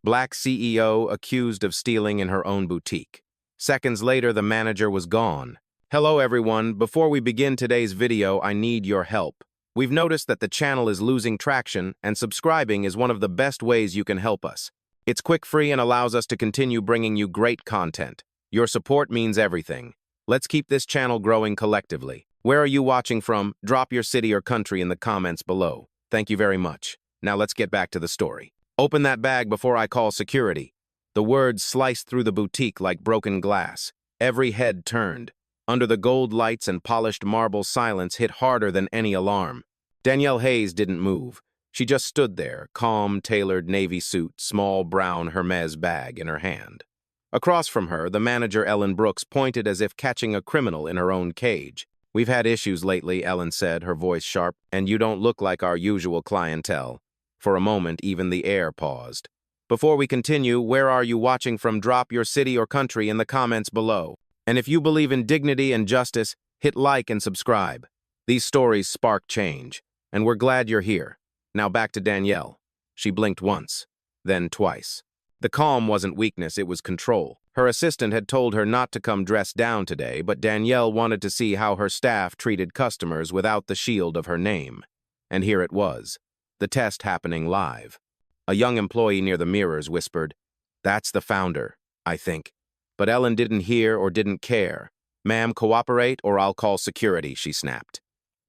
Black CEO accused of stealing in her own boutique. Seconds later, the manager was gone. Hello everyone, before we begin today's video, I need your help. We've noticed that the channel is losing traction, and subscribing is one of the best ways you can help us. It's quick, free, and allows us to continue bringing you great content. Your support means everything. Let's keep this channel growing collectively. Where are you watching from? Drop your city or country in the comments below. Thank you very much. Now let's get back to the story. Open that bag before I call security. The words sliced through the boutique like broken glass. Every head turned. Under the gold lights and polished marble, silence hit harder than any alarm. Danielle Hayes didn't move. She just stood there, calm, tailored navy suit, small brown Hermes bag in her hand. Across from her, the manager, Ellen Brooks, pointed as if catching a criminal in her own cage. "We've had issues lately," Ellen said, her voice sharp, "and you don't look like our usual clientele." For a moment, even the air paused. Before we continue, where are you watching from? Drop your city or country in the comments below. And if you believe in dignity and justice, hit like and subscribe. These stories spark change, and we're glad you're here. Now back to Danielle. She blinked once, then twice. The calm wasn't weakness, it was control. Her assistant had told her not to come dressed down today, but Danielle wanted to see how her staff treated customers without the shield of her name. And here it was, the test happening live. A young employee near the mirrors whispered, "That's the founder, I think." But Ellen didn't hear or didn't care. "Ma'am, cooperate or I'll call security," she snapped.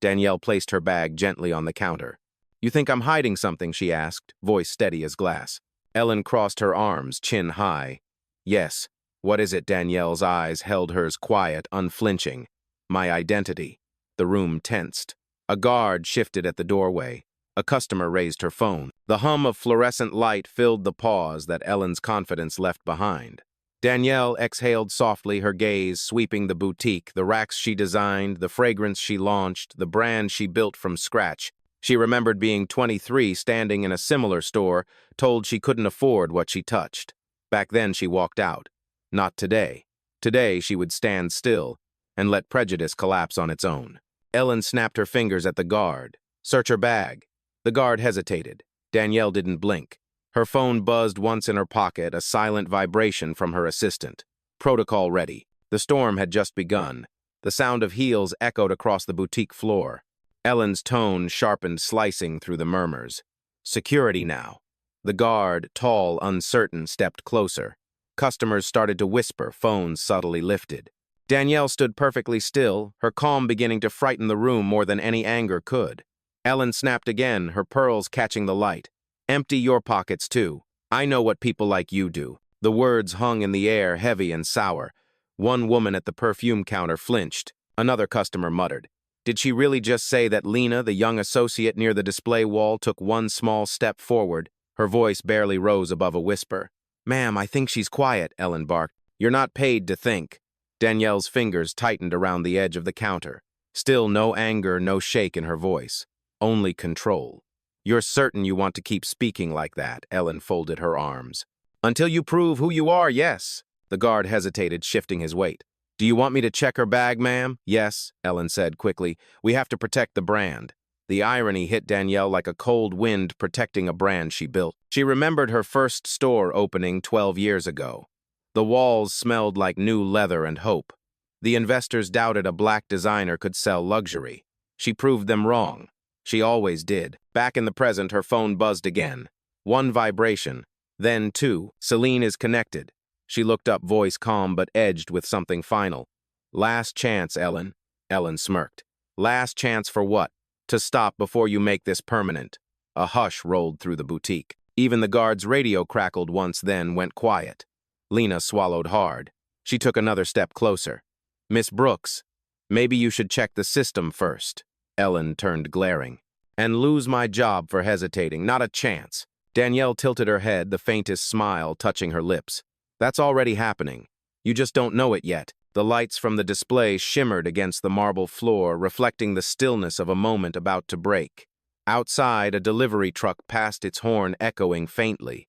Danielle placed her bag gently on the counter. "You think I'm hiding something?" she asked, voice steady as glass. Ellen crossed her arms, chin high. "Yes. What is it?" Danielle's eyes held hers, quiet, unflinching. "My identity." The room tensed. A guard shifted at the doorway. A customer raised her phone. The hum of fluorescent light filled the pause that Ellen's confidence left behind. Danielle exhaled softly, her gaze sweeping the boutique, the racks she designed, the fragrance she launched, the brand she built from scratch. She remembered being 23, standing in a similar store, told she couldn't afford what she touched. Back then she walked out. Not today. Today she would stand still and let prejudice collapse on its own. Ellen snapped her fingers at the guard. "Search her bag." The guard hesitated. Danielle didn't blink. Her phone buzzed once in her pocket, a silent vibration from her assistant. Protocol ready. The storm had just begun. The sound of heels echoed across the boutique floor. Ellen's tone sharpened, slicing through the murmurs. "Security now." The guard, tall, uncertain, stepped closer. Customers started to whisper, phones subtly lifted. Danielle stood perfectly still, her calm beginning to frighten the room more than any anger could. Ellen snapped again, her pearls catching the light. "Empty your pockets, too. I know what people like you do." The words hung in the air, heavy and sour. One woman at the perfume counter flinched. Another customer muttered. Did she really just say that? Lena, the young associate near the display wall, took one small step forward. Her voice barely rose above a whisper. "Ma'am, I think she's quiet," Ellen barked. "You're not paid to think." Danielle's fingers tightened around the edge of the counter. Still no anger, no shake in her voice. Only control. "You're certain you want to keep speaking like that?" Ellen folded her arms. "Until you prove who you are, yes." The guard hesitated, shifting his weight. "Do you want me to check her bag, ma'am?" "Yes," Ellen said quickly. "We have to protect the brand." The irony hit Danielle like a cold wind, protecting a brand she built. She remembered her first store opening 12 years ago. The walls smelled like new leather and hope. The investors doubted a black designer could sell luxury. She proved them wrong. She always did. Back in the present, her phone buzzed again. One vibration, then two. "Celine is connected." She looked up, voice calm but edged with something final. "Last chance, Ellen." Ellen smirked. "Last chance for what?" "To stop before you make this permanent." A hush rolled through the boutique. Even the guard's radio crackled once, then went quiet. Lena swallowed hard. She took another step closer. "Miss Brooks, maybe you should check the system first." Ellen turned glaring. "And lose my job for hesitating. Not a chance." Danielle tilted her head, the faintest smile touching her lips. "That's already happening. You just don't know it yet." The lights from the display shimmered against the marble floor, reflecting the stillness of a moment about to break. Outside, a delivery truck passed, its horn echoing faintly.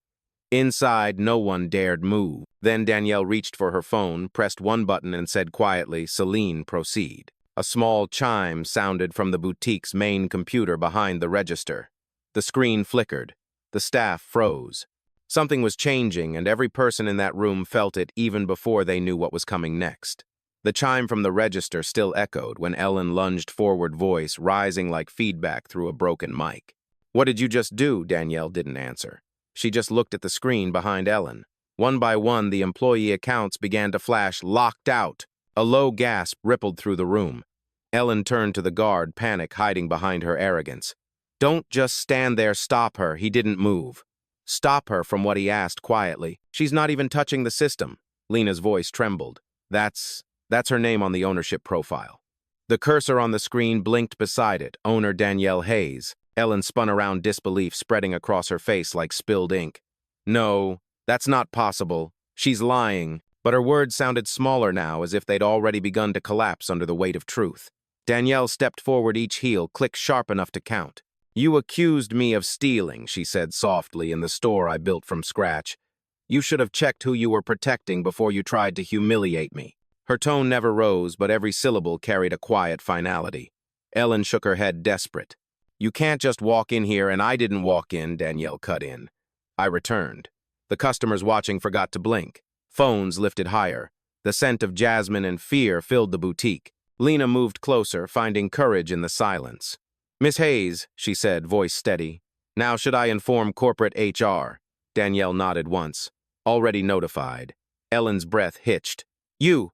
Inside, no one dared move. Then Danielle reached for her phone, pressed one button, and said quietly, "Celine, proceed." A small chime sounded from the boutique's main computer behind the register. The screen flickered. The staff froze. Something was changing, and every person in that room felt it even before they knew what was coming next. The chime from the register still echoed when Ellen lunged forward, voice rising like feedback through a broken mic. "What did you just do?" Danielle didn't answer. She just looked at the screen behind Ellen. One by one, the employee accounts began to flash locked out. A low gasp rippled through the room. Ellen turned to the guard, panic hiding behind her arrogance. "Don't just stand there, stop her." He didn't move. "Stop her," from what he asked quietly. "She's not even touching the system." Lena's voice trembled. That's her name on the ownership profile." The cursor on the screen blinked beside it, owner Danielle Hayes. Ellen spun around, disbelief spreading across her face like spilled ink. "No, that's not possible. She's lying." But her words sounded smaller now, as if they'd already begun to collapse under the weight of truth. Danielle stepped forward, each heel clicked sharp enough to count. "You accused me of stealing," she said softly, "in the store I built from scratch. You should have checked who you were protecting before you tried to humiliate me." Her tone never rose, but every syllable carried a quiet finality. Ellen shook her head, desperate. "You can't just walk in here," "And I didn't walk in," Danielle cut in. "I returned." The customers watching forgot to blink. Phones lifted higher. The scent of jasmine and fear filled the boutique. Lena moved closer, finding courage in the silence. "Miss Hayes," she said, voice steady. "Now should I inform corporate HR?" Danielle nodded once. "Already notified." Ellen's breath hitched. You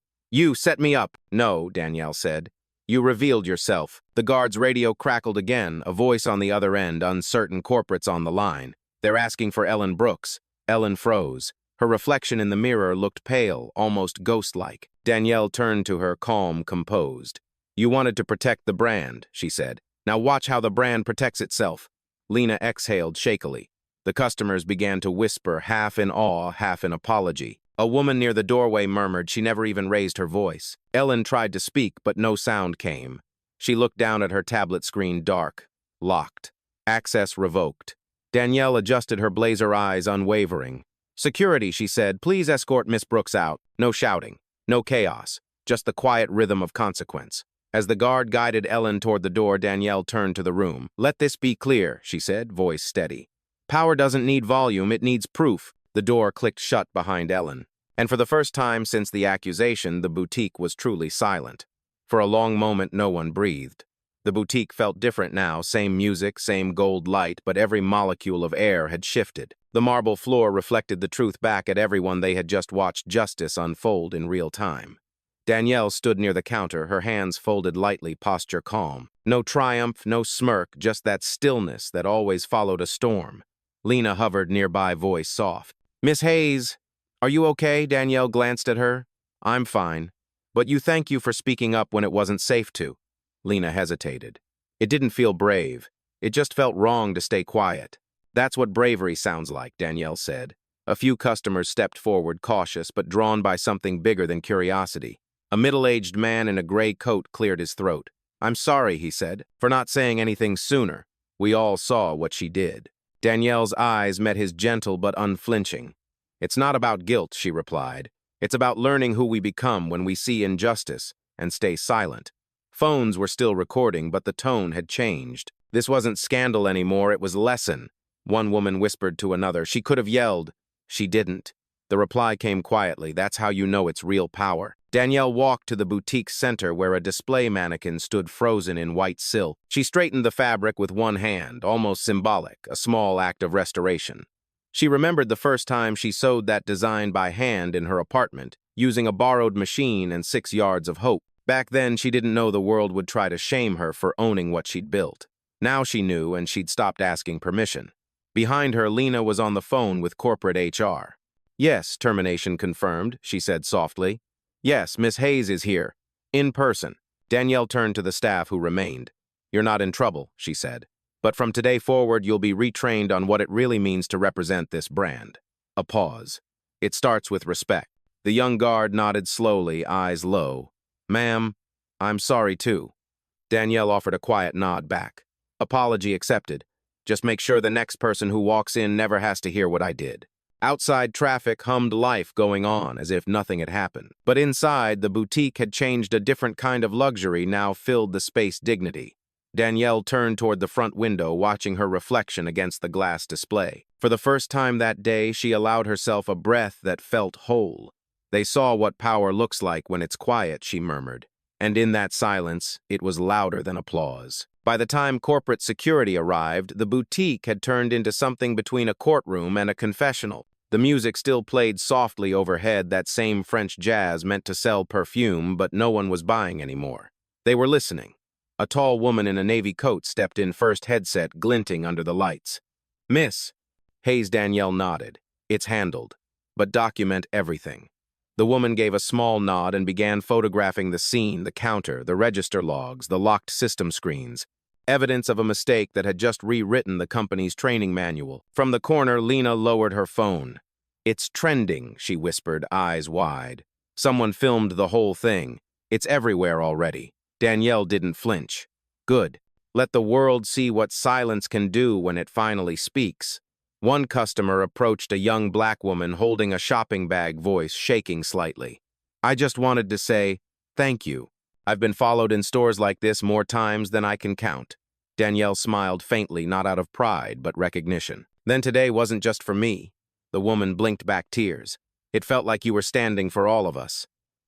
set me up." "No," Danielle said. "You revealed yourself." The guard's radio crackled again, a voice on the other end, uncertain. "Corporate's on the line. They're asking for Ellen Brooks." Ellen froze. Her reflection in the mirror looked pale, almost ghost-like. Danielle turned to her, calm, composed. "You wanted to protect the brand," she said. "Now watch how the brand protects itself." Lena exhaled shakily. The customers began to whisper, half in awe, half in apology. A woman near the doorway murmured. She never even raised her voice. Ellen tried to speak, but no sound came. She looked down at her tablet screen, dark, locked. Access revoked. Danielle adjusted her blazer eyes, unwavering. "Security," she said. "Please escort Miss Brooks out." No shouting, no chaos, just the quiet rhythm of consequence. As the guard guided Ellen toward the door, Danielle turned to the room. "Let this be clear," she said, voice steady. "Power doesn't need volume, it needs proof." The door clicked shut behind Ellen. And for the first time since the accusation, the boutique was truly silent. For a long moment, no one breathed. The boutique felt different now, same music, same gold light, but every molecule of air had shifted. The marble floor reflected the truth back at everyone. They had just watched justice unfold in real time. Danielle stood near the counter, her hands folded lightly, posture calm. No triumph, no smirk, just that stillness that always followed a storm. Lena hovered nearby, voice soft. "Miss Hayes, are you okay?" Danielle glanced at her. "I'm fine. But thank you for speaking up when it wasn't safe to." Lena hesitated. It didn't feel brave. It just felt wrong to stay quiet. "That's what bravery sounds like," Danielle said. A few customers stepped forward, cautious but drawn by something bigger than curiosity. A middle-aged man in a gray coat cleared his throat. "I'm sorry," he said, "for not saying anything sooner. We all saw what she did." Danielle's eyes met his, gentle but unflinching. "It's not about guilt," she replied. "It's about learning who we become when we see injustice and stay silent." Phones were still recording, but the tone had changed. This wasn't scandal anymore, it was lesson. One woman whispered to another. She could have yelled. She didn't. The reply came quietly. "That's how you know it's real power." Danielle walked to the boutique center where a display mannequin stood frozen in white silk. She straightened the fabric with one hand, almost symbolic, a small act of restoration. She remembered the first time she sewed that design by hand in her apartment, using a borrowed machine and 6 yards of hope. Back then, she didn't know the world would try to shame her for owning what she'd built. Now she knew, and she'd stopped asking permission. Behind her, Lena was on the phone with corporate HR. "Yes," termination confirmed, she said softly. "Yes, Miss Hayes is here. In person." Danielle turned to the staff who remained. "You're not in trouble," she said. "But from today forward, you'll be retrained on what it really means to represent this brand." A pause. "It starts with respect." The young guard nodded slowly, eyes low. "Ma'am, I'm sorry too." Danielle offered a quiet nod back. "Apology accepted. Just make sure the next person who walks in never has to hear what I did." Outside, traffic hummed, life going on as if nothing had happened. But inside, the boutique had changed. A different kind of luxury now filled the space, dignity. Danielle turned toward the front window, watching her reflection against the glass display. For the first time that day, she allowed herself a breath that felt whole. They saw what power looks like when it's quiet, she murmured. And in that silence, it was louder than applause. By the time corporate security arrived, the boutique had turned into something between a courtroom and a confessional. The music still played softly overhead, that same French jazz meant to sell perfume, but no one was buying anymore. They were listening. A tall woman in a navy coat stepped in, first headset glinting under the lights. "Miss." Hayes. Danielle nodded. "It's handled. But document everything." The woman gave a small nod and began photographing the scene, the counter, the register logs, the locked system screens. Evidence of a mistake that had just rewritten the company's training manual. From the corner, Lena lowered her phone. "It's trending," she whispered, eyes wide. "Someone filmed the whole thing. It's everywhere already." Danielle didn't flinch. "Good. Let the world see what silence can do when it finally speaks." One customer approached a young black woman holding a shopping bag, voice shaking slightly. "I just wanted to say, thank you. I've been followed in stores like this more times than I can count." Danielle smiled faintly, not out of pride, but recognition. "Then today wasn't just for me." The woman blinked back tears. "It felt like you were standing for all of us."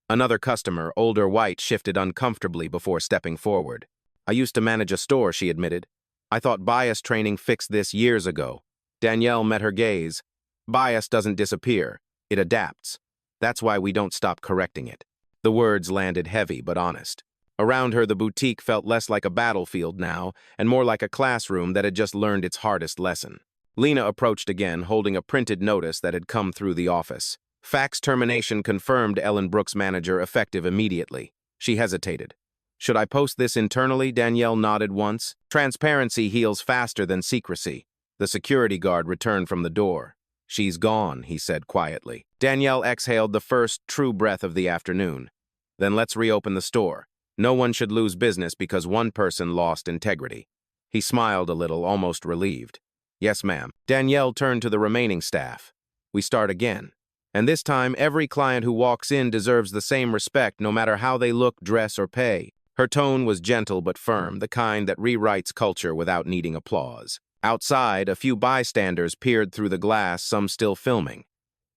Another customer, older white, shifted uncomfortably before stepping forward. "I used to manage a store," she admitted. "I thought bias training fixed this years ago." Danielle met her gaze. "Bias doesn't disappear. It adapts. That's why we don't stop correcting it." The words landed heavy but honest. Around her, the boutique felt less like a battlefield now, and more like a classroom that had just learned its hardest lesson. Lena approached again, holding a printed notice that had come through the office. "Fax termination confirmed," Ellen Brooks' manager, effective immediately. She hesitated. "Should I post this internally?" Danielle nodded once. "Transparency heals faster than secrecy." The security guard returned from the door. "She's gone," he said quietly. Danielle exhaled the first true breath of the afternoon. "Then let's reopen the store. No one should lose business because one person lost integrity." He smiled a little, almost relieved. "Yes, ma'am." Danielle turned to the remaining staff. "We start again. And this time, every client who walks in deserves the same respect, no matter how they look, dress, or pay." Her tone was gentle but firm, the kind that rewrites culture without needing applause. Outside, a few bystanders peered through the glass, some still filming.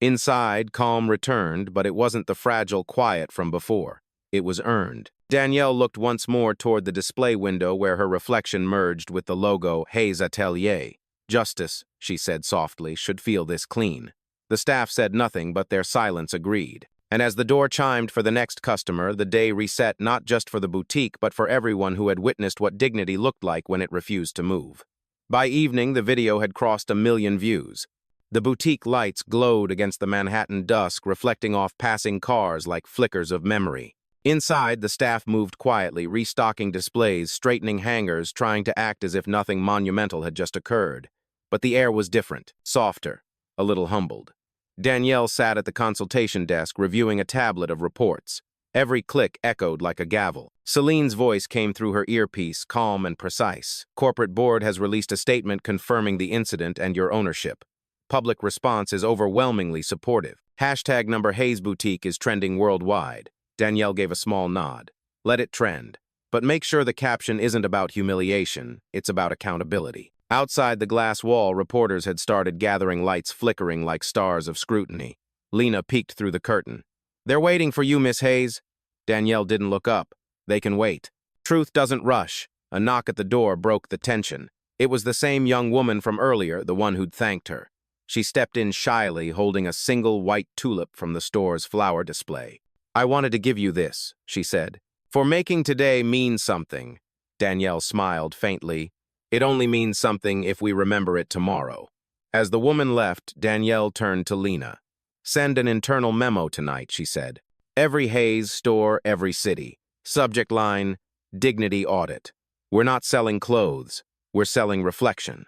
Inside, calm returned, but it wasn't the fragile quiet from before. It was earned. Danielle looked once more toward the display window where her reflection merged with the logo Hayes Atelier. "Justice," she said softly, "should feel this clean." The staff said nothing, but their silence agreed. And as the door chimed for the next customer, the day reset not just for the boutique, but for everyone who had witnessed what dignity looked like when it refused to move. By evening, the video had crossed 1 million views. The boutique lights glowed against the Manhattan dusk, reflecting off passing cars like flickers of memory. Inside, the staff moved quietly, restocking displays, straightening hangers, trying to act as if nothing monumental had just occurred. But the air was different, softer, a little humbled. Danielle sat at the consultation desk, reviewing a tablet of reports. Every click echoed like a gavel. Celine's voice came through her earpiece, calm and precise. "Corporate board has released a statement confirming the incident and your ownership. Public response is overwhelmingly supportive. #number Hayes Boutique is trending worldwide." Danielle gave a small nod. "Let it trend. But make sure the caption isn't about humiliation, it's about accountability." Outside the glass wall, reporters had started gathering, lights flickering like stars of scrutiny. Lena peeked through the curtain. "They're waiting for you, Miss Hayes." Danielle didn't look up. "They can wait." Truth doesn't rush. A knock at the door broke the tension. It was the same young woman from earlier, the one who'd thanked her. She stepped in shyly, holding a single white tulip from the store's flower display. "I wanted to give you this," she said. "For making today mean something." Danielle smiled faintly. "It only means something if we remember it tomorrow." As the woman left, Danielle turned to Lena. "Send an internal memo tonight," she said. "Every Hayes store, every city. Subject line, dignity audit. We're not selling clothes. We're selling reflection."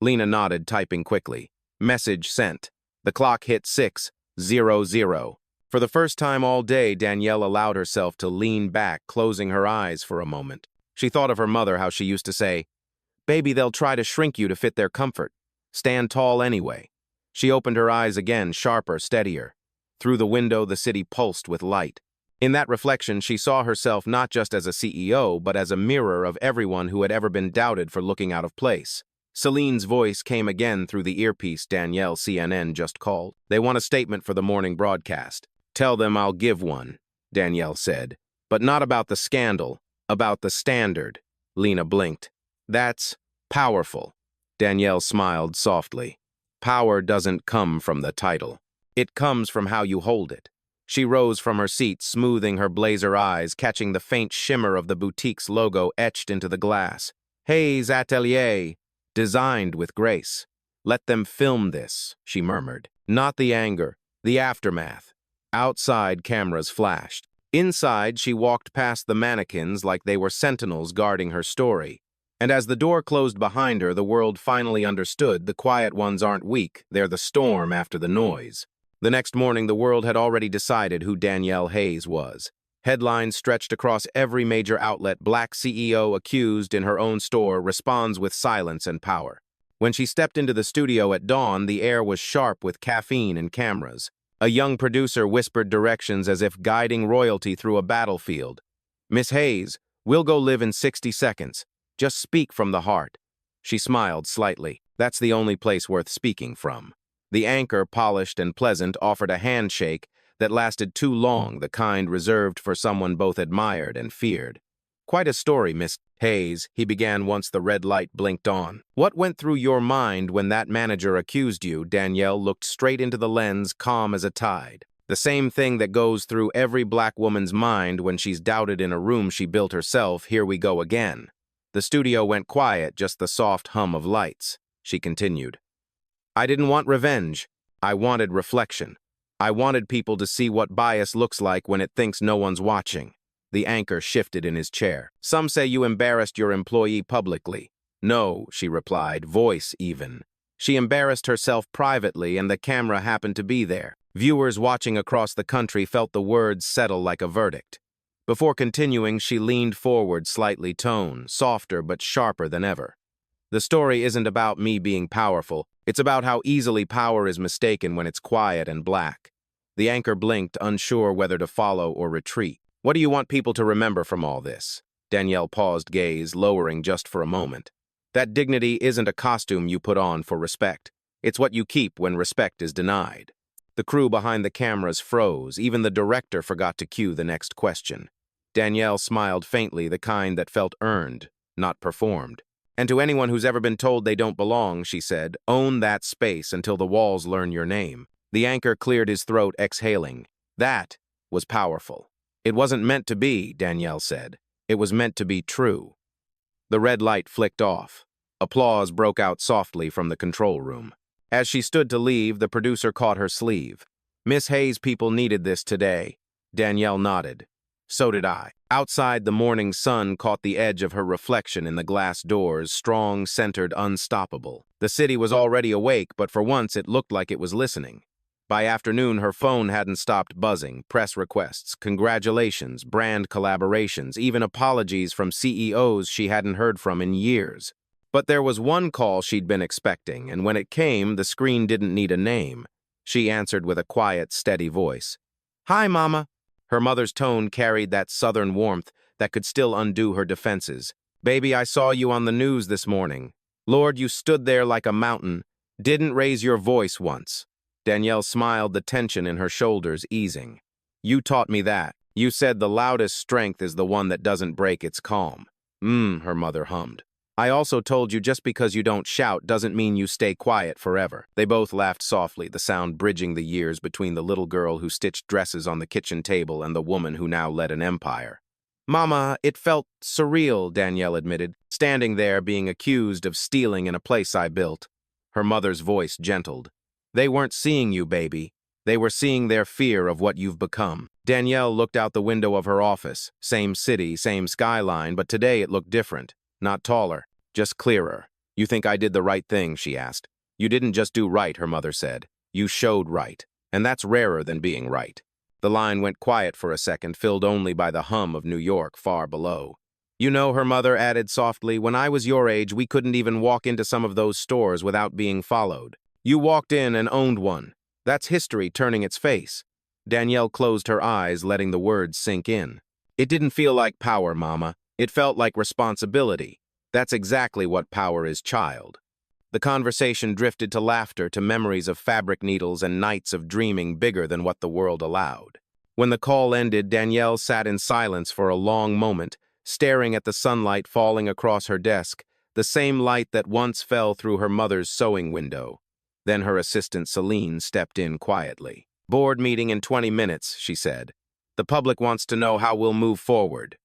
Lena nodded, typing quickly. Message sent. The clock hit 6:00. For the first time all day, Danielle allowed herself to lean back, closing her eyes for a moment. She thought of her mother, how she used to say, "Baby, they'll try to shrink you to fit their comfort. Stand tall anyway." She opened her eyes again, sharper, steadier. Through the window, the city pulsed with light. In that reflection, she saw herself not just as a CEO, but as a mirror of everyone who had ever been doubted for looking out of place. Celine's voice came again through the earpiece Danielle CNN just called. They want a statement for the morning broadcast. Tell them I'll give one, Danielle said. But not about the scandal, about the standard. Lena blinked. That's powerful. Danielle smiled softly. Power doesn't come from the title. It comes from how you hold it. She rose from her seat, smoothing her blazer eyes, catching the faint shimmer of the boutique's logo etched into the glass. Hayes Atelier, designed with grace. Let them film this, she murmured. Not the anger, the aftermath. Outside, cameras flashed. Inside, she walked past the mannequins like they were sentinels guarding her story. And as the door closed behind her, the world finally understood the quiet ones aren't weak, they're the storm after the noise. The next morning, the world had already decided who Danielle Hayes was. Headlines stretched across every major outlet. Black CEO accused in her own store responds with silence and power. When she stepped into the studio at dawn, the air was sharp with caffeine and cameras. A young producer whispered directions as if guiding royalty through a battlefield. Miss Hayes, we'll go live in 60 seconds. Just speak from the heart. She smiled slightly. That's the only place worth speaking from. The anchor, polished and pleasant, offered a handshake that lasted too long, the kind reserved for someone both admired and feared. Quite a story, Miss Hayes, he began once the red light blinked on. What went through your mind when that manager accused you? Danielle looked straight into the lens, calm as a tide. The same thing that goes through every black woman's mind when she's doubted in a room she built herself. Here we go again. The studio went quiet, just the soft hum of lights. She continued. I didn't want revenge. I wanted reflection. I wanted people to see what bias looks like when it thinks no one's watching. The anchor shifted in his chair. Some say you embarrassed your employee publicly. No, she replied, voice even. She embarrassed herself privately, and the camera happened to be there. Viewers watching across the country felt the words settle like a verdict. Before continuing, she leaned forward, slightly toned, softer but sharper than ever. The story isn't about me being powerful. It's about how easily power is mistaken when it's quiet and black. The anchor blinked, unsure whether to follow or retreat. What do you want people to remember from all this? Danielle paused, gaze lowering just for a moment. That dignity isn't a costume you put on for respect. It's what you keep when respect is denied. The crew behind the cameras froze. Even the director forgot to cue the next question. Danielle smiled faintly, the kind that felt earned, not performed. And to anyone who's ever been told they don't belong, she said, own that space until the walls learn your name. The anchor cleared his throat, exhaling. That was powerful. It wasn't meant to be, Danielle said. It was meant to be true. The red light flicked off. Applause broke out softly from the control room. As she stood to leave, the producer caught her sleeve. Miss Hayes, people needed this today. Danielle nodded. So did I. Outside, the morning sun caught the edge of her reflection in the glass doors, strong, centered, unstoppable. The city was already awake, but for once it looked like it was listening. By afternoon, her phone hadn't stopped buzzing. Press requests, congratulations, brand collaborations, even apologies from CEOs she hadn't heard from in years. But there was one call she'd been expecting, and when it came, the screen didn't need a name. She answered with a quiet, steady voice. Hi, Mama. Her mother's tone carried that southern warmth that could still undo her defenses. Baby, I saw you on the news this morning. Lord, you stood there like a mountain, didn't raise your voice once. Danielle smiled, the tension in her shoulders easing. You taught me that. You said the loudest strength is the one that doesn't break its calm. Her mother hummed. I also told you just because you don't shout doesn't mean you stay quiet forever. They both laughed softly, the sound bridging the years between the little girl who stitched dresses on the kitchen table and the woman who now led an empire. Mama, it felt surreal, Danielle admitted, standing there being accused of stealing in a place I built. Her mother's voice gentled. They weren't seeing you, baby. They were seeing their fear of what you've become. Danielle looked out the window of her office. Same city, same skyline, but today it looked different. Not taller, just clearer. You think I did the right thing, she asked. You didn't just do right, her mother said. You showed right. And that's rarer than being right. The line went quiet for a second, filled only by the hum of New York far below. You know, her mother added softly, when I was your age, we couldn't even walk into some of those stores without being followed. You walked in and owned one. That's history turning its face. Danielle closed her eyes, letting the words sink in. It didn't feel like power, Mama. It felt like responsibility. That's exactly what power is, child. The conversation drifted to laughter, to memories of fabric needles and nights of dreaming bigger than what the world allowed. When the call ended, Danielle sat in silence for a long moment, staring at the sunlight falling across her desk, the same light that once fell through her mother's sewing window. Then her assistant Celine stepped in quietly. "Board meeting in 20 minutes, she said. "The public wants to know how we'll move forward."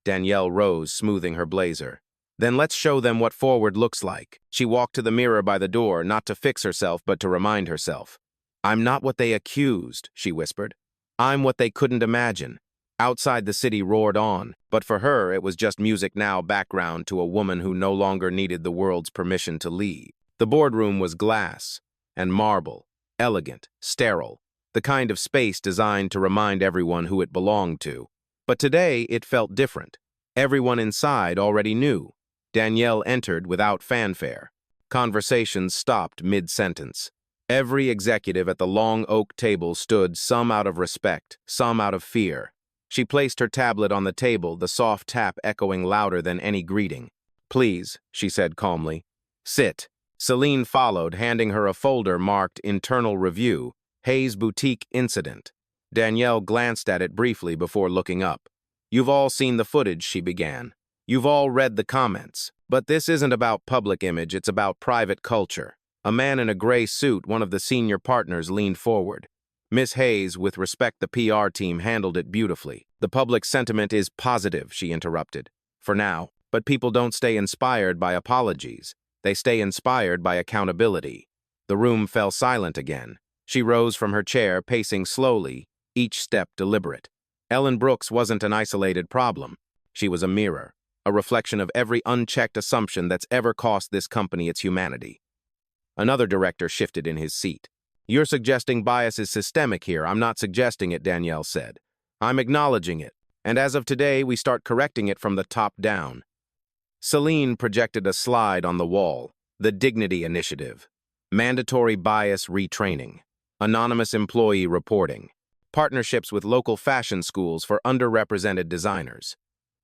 Danielle rose, smoothing her blazer. "Then let's show them what forward looks like." She walked to the mirror by the door, not to fix herself, but to remind herself. "I'm not what they accused," she whispered. "I'm what they couldn't imagine." Outside, the city roared on, but for her it was just music now, background to a woman who no longer needed the world's permission to leave. The boardroom was glass and marble, elegant, sterile, the kind of space designed to remind everyone who it belonged to. But today it felt different. Everyone inside already knew. Danielle entered without fanfare. Conversations stopped mid-sentence. Every executive at the long oak table stood, some out of respect, some out of fear. She placed her tablet on the table, the soft tap echoing louder than any greeting. "Please," she said calmly. "Sit." Celine followed, handing her a folder marked Internal Review, Hayes Boutique Incident. Danielle glanced at it briefly before looking up. "You've all seen the footage," she began. "You've all read the comments. But this isn't about public image, it's about private culture." A man in a gray suit, one of the senior partners, leaned forward. "Miss Hayes, with respect, the PR team handled it beautifully. The public sentiment is positive," she interrupted. "For now. But people don't stay inspired by apologies. They stay inspired by accountability." The room fell silent again. She rose from her chair, pacing slowly, each step deliberate. Ellen Brooks wasn't an isolated problem. She was a mirror, a reflection of every unchecked assumption that's ever cost this company its humanity. Another director shifted in his seat. "You're suggesting bias is systemic here. I'm not suggesting it," Danielle said. "I'm acknowledging it. And as of today, we start correcting it from the top down." Celine projected a slide on the wall. The Dignity Initiative. Mandatory bias retraining. Anonymous employee reporting. Partnerships with local fashion schools for underrepresented designers.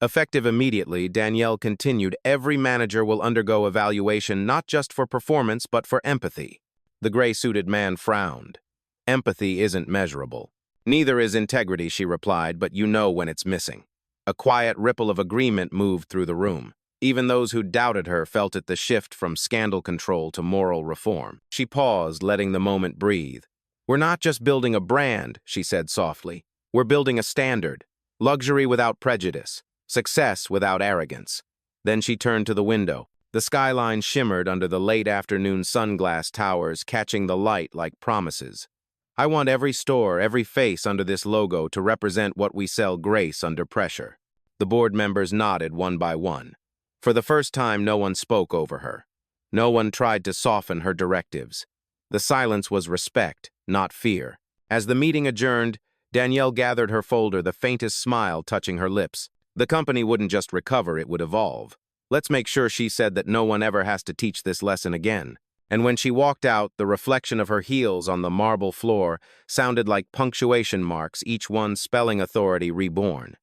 Effective immediately, Danielle continued, every manager will undergo evaluation not just for performance but for empathy. The gray-suited man frowned. "Empathy isn't measurable." "Neither is integrity," she replied, "but you know when it's missing." A quiet ripple of agreement moved through the room. Even those who doubted her felt it, the shift from scandal control to moral reform. She paused, letting the moment breathe. "We're not just building a brand," she said softly. "We're building a standard. Luxury without prejudice. Success without arrogance." Then she turned to the window. The skyline shimmered under the late afternoon sunglass towers, catching the light like promises. "I want every store, every face under this logo to represent what we sell: grace under pressure." The board members nodded one by one. For the first time, no one spoke over her. No one tried to soften her directives. The silence was respect, not fear. As the meeting adjourned, Danielle gathered her folder, the faintest smile touching her lips. The company wouldn't just recover, it would evolve. "Let's make sure," she said, "that no one ever has to teach this lesson again." And when she walked out, the reflection of her heels on the marble floor sounded like punctuation marks, each one spelling authority reborn.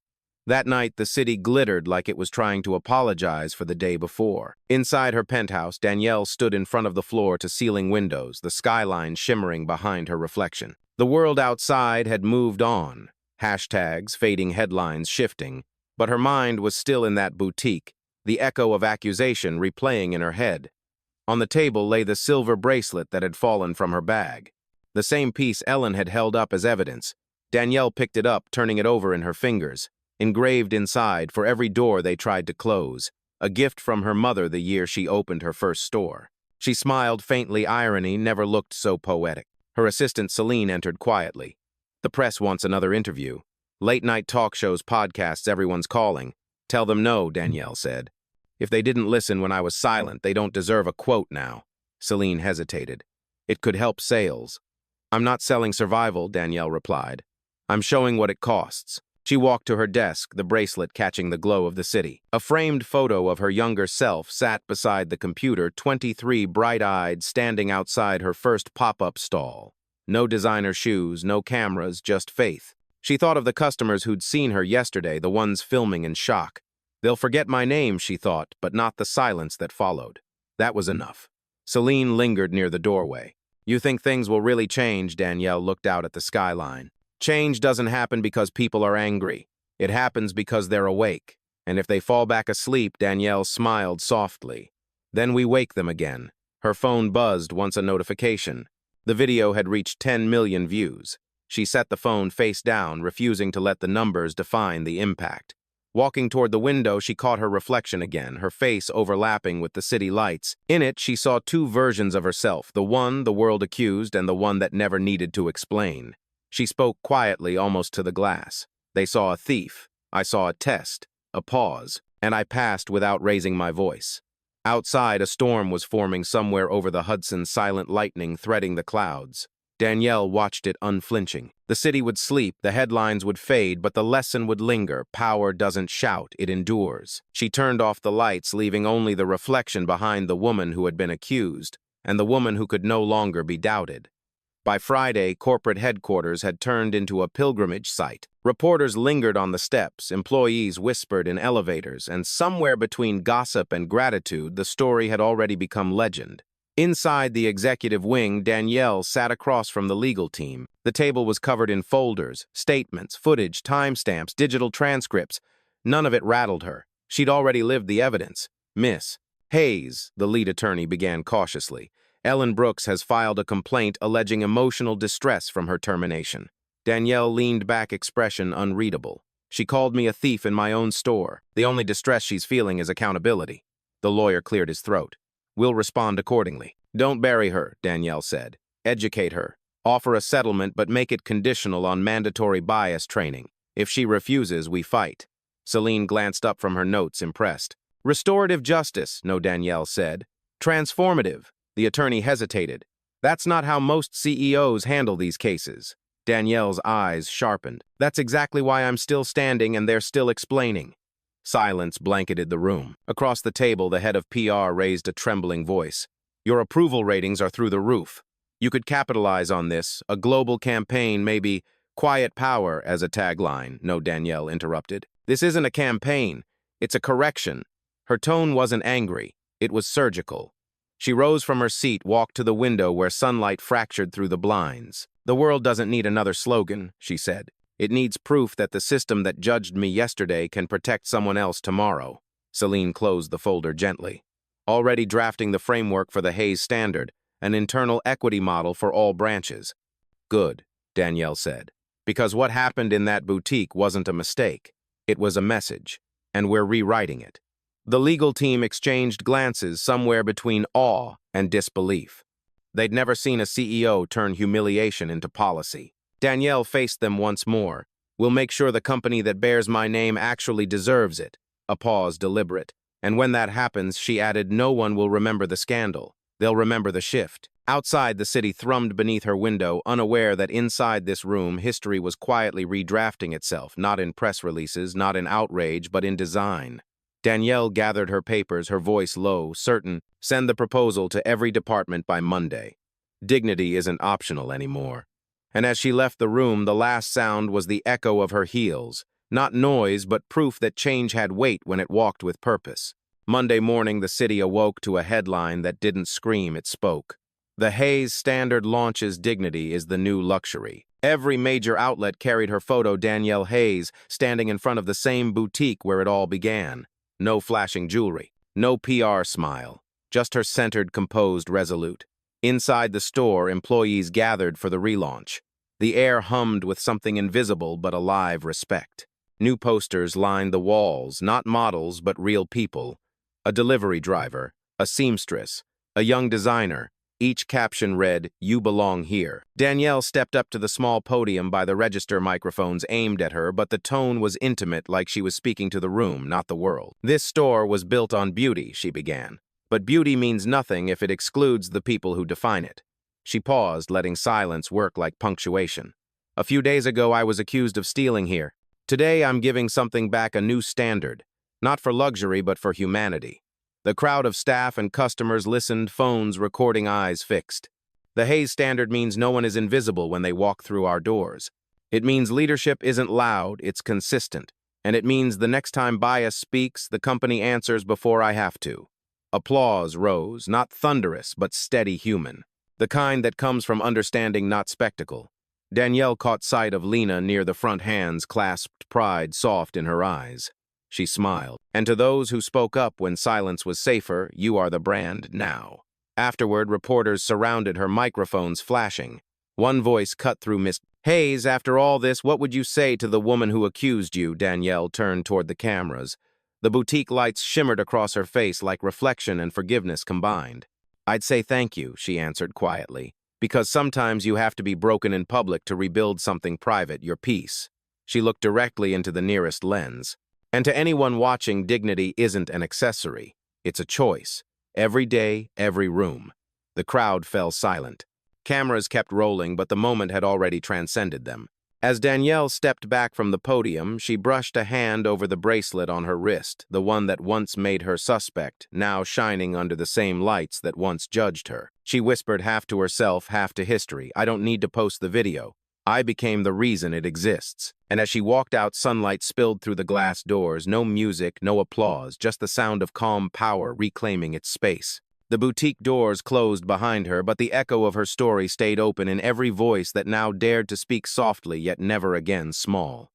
That night, the city glittered like it was trying to apologize for the day before. Inside her penthouse, Danielle stood in front of the floor-to-ceiling windows, the skyline shimmering behind her reflection. The world outside had moved on. Hashtags, fading headlines shifting, but her mind was still in that boutique, the echo of accusation replaying in her head. On the table lay the silver bracelet that had fallen from her bag. The same piece Ellen had held up as evidence. Danielle picked it up, turning it over in her fingers. Engraved inside, for every door they tried to close, a gift from her mother the year she opened her first store. She smiled faintly, irony never looked so poetic. Her assistant Celine entered quietly. "The press wants another interview. Late-night talk shows, podcasts, everyone's calling." "Tell them no," Danielle said. "If they didn't listen when I was silent, they don't deserve a quote now." Celine hesitated. "It could help sales." "I'm not selling survival," Danielle replied. "I'm showing what it costs." She walked to her desk, the bracelet catching the glow of the city. A framed photo of her younger self sat beside the computer, 23, bright-eyed, standing outside her first pop-up stall. No designer shoes, no cameras, just faith. She thought of the customers who'd seen her yesterday, the ones filming in shock. "They'll forget my name," she thought, but not the silence that followed. That was enough. Celine lingered near the doorway. You think things will really change? Danielle looked out at the skyline. Change doesn't happen because people are angry. It happens because they're awake. And if they fall back asleep, Danielle smiled softly. Then we wake them again. Her phone buzzed once a notification. The video had reached 10 million views. She set the phone face down, refusing to let the numbers define the impact. Walking toward the window, she caught her reflection again, her face overlapping with the city lights. In it, she saw two versions of herself, the one the world accused and the one that never needed to explain. She spoke quietly, almost to the glass. They saw a thief. I saw a test, a pause, and I passed without raising my voice. Outside, a storm was forming somewhere over the Hudson, silent lightning threading the clouds. Danielle watched it unflinching. The city would sleep, the headlines would fade, but the lesson would linger. Power doesn't shout, it endures. She turned off the lights, leaving only the reflection behind the woman who had been accused, and the woman who could no longer be doubted. By Friday, corporate headquarters had turned into a pilgrimage site. Reporters lingered on the steps, employees whispered in elevators, and somewhere between gossip and gratitude, the story had already become legend. Inside the executive wing, Danielle sat across from the legal team. The table was covered in folders, statements, footage, timestamps, digital transcripts. None of it rattled her. She'd already lived the evidence. Miss Hayes, the lead attorney began cautiously. Ellen Brooks has filed a complaint alleging emotional distress from her termination. Danielle leaned back, expression unreadable. She called me a thief in my own store. The only distress she's feeling is accountability. The lawyer cleared his throat. We'll respond accordingly. Don't bury her, Danielle said. Educate her. Offer a settlement, but make it conditional on mandatory bias training. If she refuses, we fight. Celine glanced up from her notes, impressed. Restorative justice, no, Danielle said. Transformative. The attorney hesitated. That's not how most CEOs handle these cases. Danielle's eyes sharpened. That's exactly why I'm still standing and they're still explaining. Silence blanketed the room. Across the table, the head of PR raised a trembling voice. Your approval ratings are through the roof. You could capitalize on this, a global campaign, maybe quiet power as a tagline, no, Danielle interrupted. This isn't a campaign. It's a correction. Her tone wasn't angry. It was surgical. She rose from her seat, walked to the window where sunlight fractured through the blinds. The world doesn't need another slogan, she said. It needs proof that the system that judged me yesterday can protect someone else tomorrow. Celine closed the folder gently. Already drafting the framework for the Hayes Standard, an internal equity model for all branches. Good, Danielle said. Because what happened in that boutique wasn't a mistake. It was a message, and we're rewriting it. The legal team exchanged glances somewhere between awe and disbelief. They'd never seen a CEO turn humiliation into policy. Danielle faced them once more. We'll make sure the company that bears my name actually deserves it. A pause deliberate. And when that happens, she added, no one will remember the scandal. They'll remember the shift. Outside, the city thrummed beneath her window, unaware that inside this room, history was quietly redrafting itself, not in press releases, not in outrage, but in design. Danielle gathered her papers, her voice low, certain, send the proposal to every department by Monday. Dignity isn't optional anymore. And as she left the room, the last sound was the echo of her heels, not noise, but proof that change had weight when it walked with purpose. Monday morning, the city awoke to a headline that didn't scream, it spoke. The Hayes Standard launches dignity is the new luxury. Every major outlet carried her photo, Danielle Hayes, standing in front of the same boutique where it all began. No flashing jewelry, no PR smile, just her centered, composed, resolute. Inside the store, employees gathered for the relaunch. The air hummed with something invisible but alive respect. New posters lined the walls, not models but real people. A delivery driver, a seamstress, a young designer. Each caption read, "You belong here." Danielle stepped up to the small podium by the register microphones aimed at her, but the tone was intimate, like she was speaking to the room, not the world. This store was built on beauty, she began. But beauty means nothing if it excludes the people who define it. She paused, letting silence work like punctuation. A few days ago, I was accused of stealing here. Today, I'm giving something back, a new standard. Not for luxury, but for humanity. The crowd of staff and customers listened, phones recording, eyes fixed. The Hayes Standard means no one is invisible when they walk through our doors. It means leadership isn't loud, it's consistent. And it means the next time bias speaks, the company answers before I have to. Applause rose, not thunderous, but steady human. The kind that comes from understanding, not spectacle. Danielle caught sight of Lena near the front, hands clasped, pride soft in her eyes. She smiled. And to those who spoke up when silence was safer, you are the brand now. Afterward, reporters surrounded her, microphones flashing. One voice cut through Miss Hayes. After all this, what would you say to the woman who accused you? Danielle turned toward the cameras. The boutique lights shimmered across her face like reflection and forgiveness combined. I'd say thank you, she answered quietly, because sometimes you have to be broken in public to rebuild something private, your peace. She looked directly into the nearest lens. And to anyone watching, dignity isn't an accessory. It's a choice. Every day, every room. The crowd fell silent. Cameras kept rolling, but the moment had already transcended them. As Danielle stepped back from the podium, she brushed a hand over the bracelet on her wrist, the one that once made her suspect, now shining under the same lights that once judged her. She whispered, half to herself, half to history, I don't need to post the video. I became the reason it exists. And as she walked out, sunlight spilled through the glass doors, no music, no applause, just the sound of calm power reclaiming its space. The boutique doors closed behind her, but the echo of her story stayed open in every voice that now dared to speak softly, yet never again small.